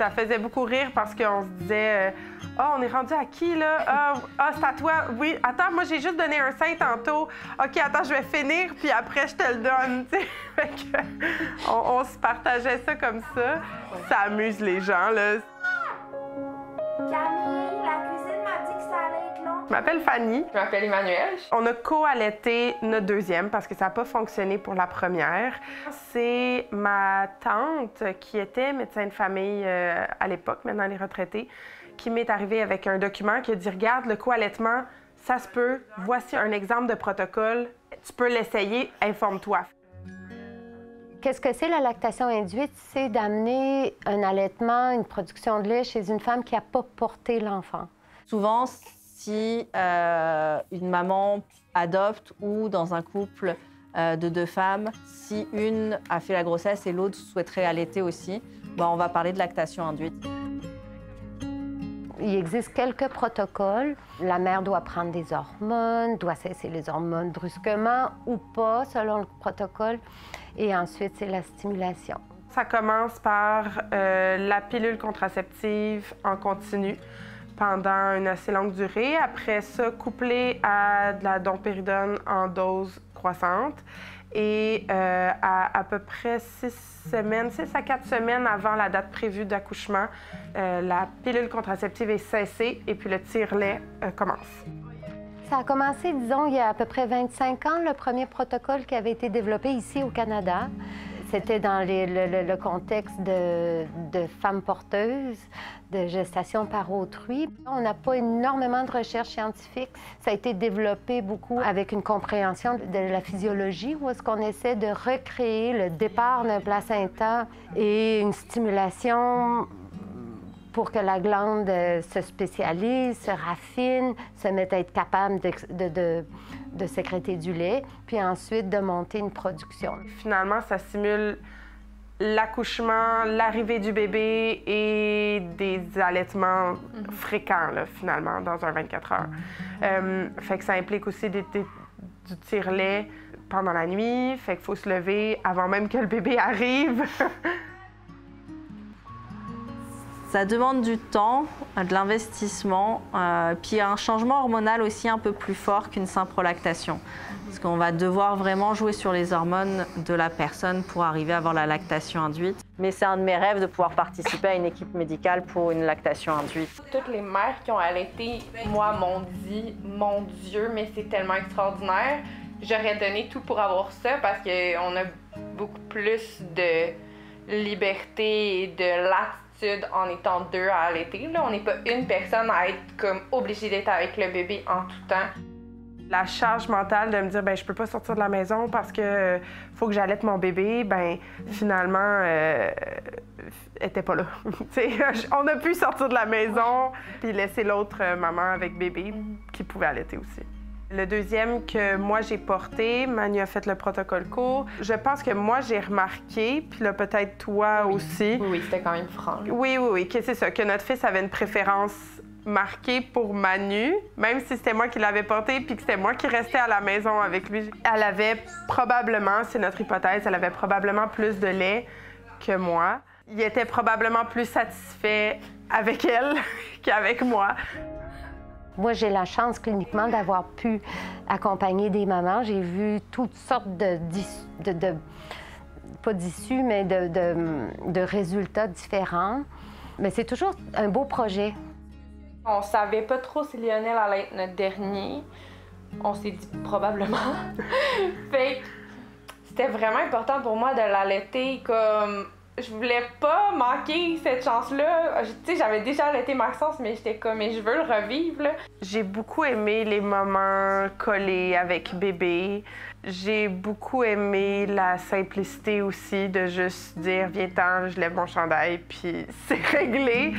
Ça faisait beaucoup rire parce qu'on se disait « Ah, on est rendu à qui, là? Ah, c'est à toi. Oui, attends, moi, j'ai juste donné un sein tantôt. OK, attends, je vais finir, puis après, je te le donne. » Fait que, on se partageait ça comme ça. Ça amuse les gens, là. Camille, la cuisine m'a dit que ça allait être long. Je m'appelle Fanny. Je m'appelle Emmanuel. On a co-allaité notre deuxième parce que ça n'a pas fonctionné pour la première. C'est ma tante qui était médecin de famille à l'époque, maintenant elle est retraitée, qui m'est arrivée avec un document qui a dit « Regarde, le co-allaitement, ça se peut. Voici un exemple de protocole. Tu peux l'essayer, informe-toi. » Qu'est-ce que c'est la lactation induite? C'est d'amener un allaitement, une production de lait chez une femme qui n'a pas porté l'enfant. Souvent, si une maman adopte ou dans un couple de deux femmes, si une a fait la grossesse et l'autre souhaiterait allaiter aussi, ben on va parler de lactation induite. Il existe quelques protocoles. La mère doit prendre des hormones, doit cesser les hormones brusquement ou pas, selon le protocole. Et ensuite, c'est la stimulation. Ça commence par la pilule contraceptive en continu pendant une assez longue durée. Après ça, couplé à de la domperidone en dose croissante. Et à peu près 6 à 4 semaines avant la date prévue d'accouchement, la pilule contraceptive est cessée et puis le tire-lait commence. Ça a commencé, disons, il y a à peu près 25 ans, le premier protocole qui avait été développé ici au Canada. C'était dans le contexte de femmes porteuses, de gestation par autrui. On n'a pas énormément de recherche scientifique. Ça a été développé beaucoup avec une compréhension de la physiologie, où est-ce qu'on essaie de recréer le départ d'un placenta et une stimulation pour que la glande se spécialise, se raffine, se mette à être capable de sécréter du lait, puis ensuite de monter une production. Finalement, ça simule l'accouchement, l'arrivée du bébé et des allaitements fréquents, là, finalement, dans un 24 heures. Fait que ça implique aussi du tire-lait pendant la nuit, fait qu'il faut se lever avant même que le bébé arrive. Ça demande du temps, de l'investissement, puis un changement hormonal aussi un peu plus fort qu'une simple lactation. Parce qu'on va devoir vraiment jouer sur les hormones de la personne pour arriver à avoir la lactation induite. Mais c'est un de mes rêves de pouvoir participer à une équipe médicale pour une lactation induite. Toutes les mères qui ont allaité, moi, m'ont dit « Mon Dieu, mais c'est tellement extraordinaire! » J'aurais donné tout pour avoir ça parce qu'on a beaucoup plus de liberté et de latitude en étant deux à allaiter. Là, on n'est pas une personne à être comme obligée d'être avec le bébé en tout temps. La charge mentale de me dire ben je peux pas sortir de la maison parce que faut que j'allaite mon bébé, ben finalement était pas là. On a pu sortir de la maison puis laisser l'autre maman avec bébé qui pouvait allaiter aussi. Le deuxième que moi j'ai porté, Manu a fait le protocole court. Je pense que moi j'ai remarqué, puis là peut-être toi aussi. Oui, c'était quand même franc. Oui, que c'est ça, que notre fils avait une préférence marquée pour Manu, même si c'était moi qui l'avais porté puis que c'était moi qui restais à la maison avec lui. Elle avait probablement, c'est notre hypothèse, elle avait probablement plus de lait que moi. Il était probablement plus satisfait avec elle qu'avec moi. Moi, j'ai la chance cliniquement d'avoir pu accompagner des mamans. J'ai vu toutes sortes pas d'issues, mais de résultats différents. Mais c'est toujours un beau projet. On savait pas trop si Lionel allait être notre dernier. On s'est dit probablement. Fait que c'était vraiment important pour moi de l'allaiter comme... Je voulais pas manquer cette chance-là. Tu sais, j'avais déjà allaité Maxence, mais j'étais comme, mais je veux le revivre, là. J'ai beaucoup aimé les moments collés avec bébé. J'ai beaucoup aimé la simplicité aussi de juste dire, viens-t'en, je lève mon chandail, puis c'est réglé.